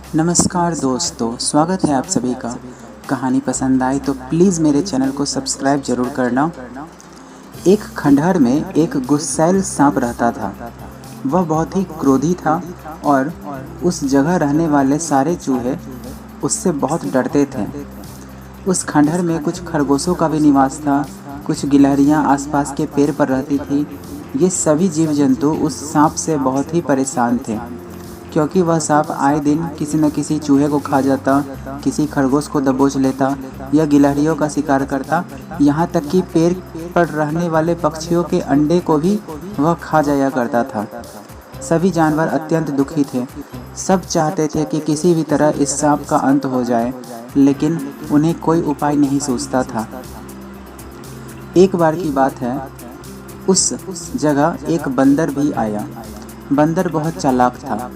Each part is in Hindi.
नमस्कार दोस्तों, स्वागत है आप सभी का। कहानी पसंद आई तो प्लीज़ मेरे चैनल को सब्सक्राइब जरूर करना। एक खंडहर में एक गुस्सैल सांप रहता था। वह बहुत ही क्रोधी था और उस जगह रहने वाले सारे चूहे उससे बहुत डरते थे। उस खंडहर में कुछ खरगोशों का भी निवास था। कुछ गिलहरियाँ आसपास के पेड़ पर रहती थी। ये सभी जीव जंतु उस सांप से बहुत ही परेशान थे, क्योंकि वह सांप आए दिन किसी न किसी चूहे को खा जाता, किसी खरगोश को दबोच लेता या गिलहरियों का शिकार करता। यहाँ तक कि पेड़ पर रहने वाले पक्षियों के अंडे को भी वह खा जाया करता था। सभी जानवर अत्यंत दुखी थे। सब चाहते थे कि किसी भी तरह इस सांप का अंत हो जाए, लेकिन उन्हें कोई उपाय नहीं सूझता था। एक बार की बात है, उस जगह एक बंदर भी आया। बंदर बहुत चालाक था।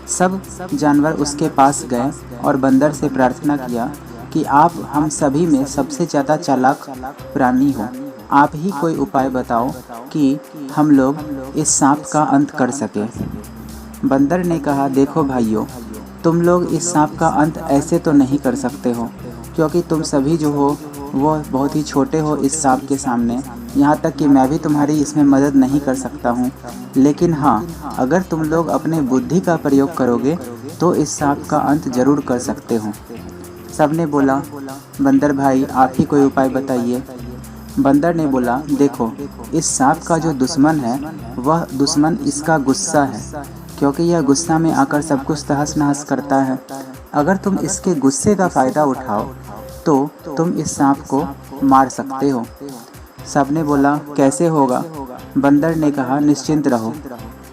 सब जानवर उसके पास गए और बंदर से प्रार्थना किया कि आप हम सभी में सबसे ज़्यादा चालाक प्राणी हो। आप ही कोई उपाय बताओ कि हम लोग इस सांप का अंत कर सके। बंदर ने कहा, देखो भाइयों, तुम लोग इस सांप का अंत ऐसे तो नहीं कर सकते हो, क्योंकि तुम सभी जो हो वो बहुत ही छोटे हो इस सांप के सामने। यहाँ तक कि मैं भी तुम्हारी इसमें मदद नहीं कर सकता हूँ। लेकिन हाँ, अगर तुम लोग अपने बुद्धि का प्रयोग करोगे तो इस सांप का अंत जरूर कर सकते हो। सबने बोला, बंदर भाई आप ही कोई उपाय बताइए। बंदर ने बोला, देखो, इस सांप का जो दुश्मन है वह दुश्मन इसका गुस्सा है, क्योंकि यह गुस्सा में आकर सब कुछ तहस नहस करता है। अगर तुम इसके गुस्से का फ़ायदा उठाओ तो तुम इस सांप को मार सकते हो। सबने बोला, कैसे होगा? बंदर ने कहा, निश्चिंत रहो,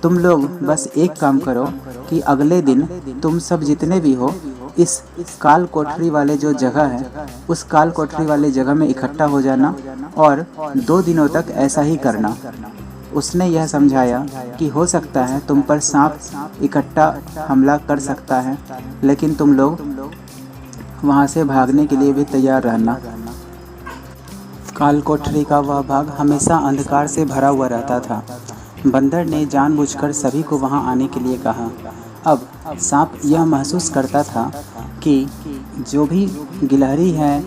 तुम लोग बस एक काम करो कि अगले दिन तुम सब जितने भी हो इस काल कोठरी वाले जो जगह है उस काल कोठरी वाले जगह में इकट्ठा हो जाना और 2 दिनों तक ऐसा ही करना। उसने यह समझाया कि हो सकता है तुम पर सांप इकट्ठा हमला कर सकता है, लेकिन तुम लोग वहाँ से भागने के लिए भी तैयार रहना। काल कोठरी का वह भाग हमेशा अंधकार से भरा हुआ रहता था। बंदर ने जानबूझकर सभी को वहां आने के लिए कहा। अब सांप यह महसूस करता था कि जो भी गिलहरी है,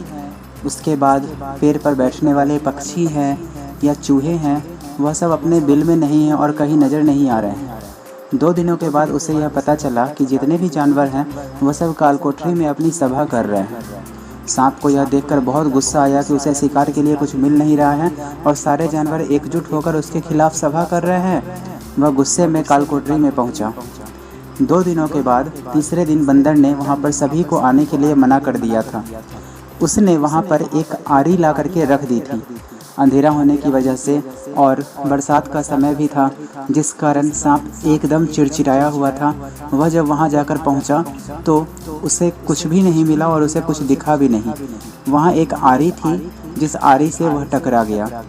उसके बाद पेड़ पर बैठने वाले पक्षी हैं या चूहे हैं, वह सब अपने बिल में नहीं हैं और कहीं नज़र नहीं आ रहे हैं। 2 दिनों के बाद उसे यह पता चला कि जितने भी जानवर हैं वह सब काल कोठरी में अपनी सभा कर रहे हैं। सांप को यह देखकर बहुत गुस्सा आया कि उसे शिकार के लिए कुछ मिल नहीं रहा है और सारे जानवर एकजुट होकर उसके खिलाफ सभा कर रहे हैं। वह गुस्से में काल कोठरी में पहुंचा। 2 दिनों के बाद तीसरे दिन बंदर ने वहां पर सभी को आने के लिए मना कर दिया था। उसने वहां पर एक आरी ला करके रख दी थी। अंधेरा होने की वजह से और बरसात का समय भी था, जिस कारण सांप एकदम चिड़चिड़ाया हुआ था। वह जब वहां जाकर पहुंचा तो उसे कुछ भी नहीं मिला और उसे कुछ दिखा भी नहीं। वहां एक आरी थी, जिस आरी से वह टकरा गया।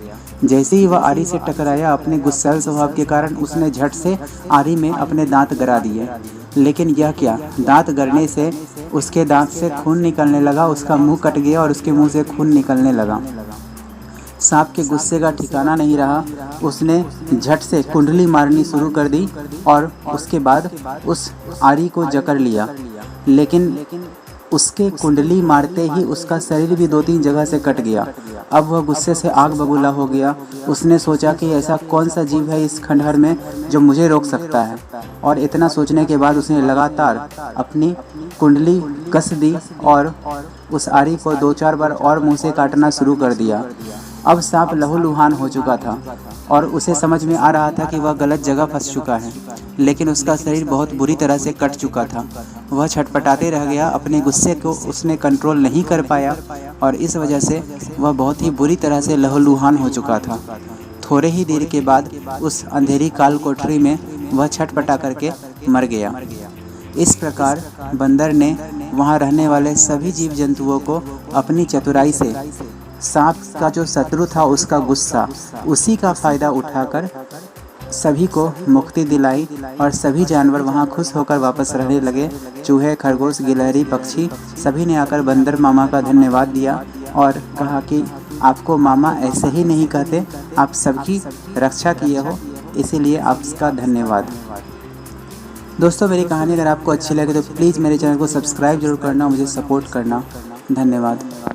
जैसे ही वह आरी से टकराया, अपने गुस्सैल स्वभाव के कारण उसने झट से आरी में अपने दांत गरा दिए। लेकिन यह क्या, दांत गरने से उसके दांत से खून निकलने लगा। उसका मुंह कट गया और उसके मुंह से खून निकलने लगा। सांप के गुस्से का ठिकाना नहीं रहा। उसने झट से कुंडली मारनी शुरू कर दी और उसके बाद उस आरी को जकड़ लिया। लेकिन उसके कुंडली मारते ही उसका शरीर भी 2-3 जगह से कट गया। अब वह गुस्से से आग बबूला हो गया। उसने सोचा कि ऐसा कौन सा जीव है इस खंडहर में जो मुझे रोक सकता है, और इतना सोचने के बाद उसने लगातार अपनी कुंडली कस दी और उस आरी को 2-4 बार और मुंह से काटना शुरू कर दिया। अब सांप लहूलुहान हो चुका था और उसे समझ में आ रहा था कि वह गलत जगह फंस चुका है, लेकिन उसका शरीर बहुत बुरी तरह से कट चुका था। वह छटपटाते रह गया। अपने गुस्से को उसने कंट्रोल नहीं कर पाया और इस वजह से वह बहुत ही बुरी तरह से लहूलुहान हो चुका था। थोड़े ही देर के बाद उस अंधेरी काल कोठरी में वह छटपटा करके मर गया। इस प्रकार बंदर ने वहाँ रहने वाले सभी जीव जंतुओं को अपनी चतुराई से सांप का जो शत्रु था उसका गुस्सा, उसी का फ़ायदा उठाकर सभी को मुक्ति दिलाई और सभी जानवर वहाँ खुश होकर वापस रहने लगे। चूहे, खरगोश, गिलहरी, पक्षी सभी ने आकर बंदर मामा का धन्यवाद दिया और कहा कि आपको मामा ऐसे ही नहीं कहते, आप सबकी रक्षा किए हो, इसीलिए आपका धन्यवाद। दोस्तों मेरी कहानी अगर आपको अच्छी लगे तो प्लीज़ मेरे चैनल को सब्सक्राइब जरूर करना, मुझे सपोर्ट करना। धन्यवाद।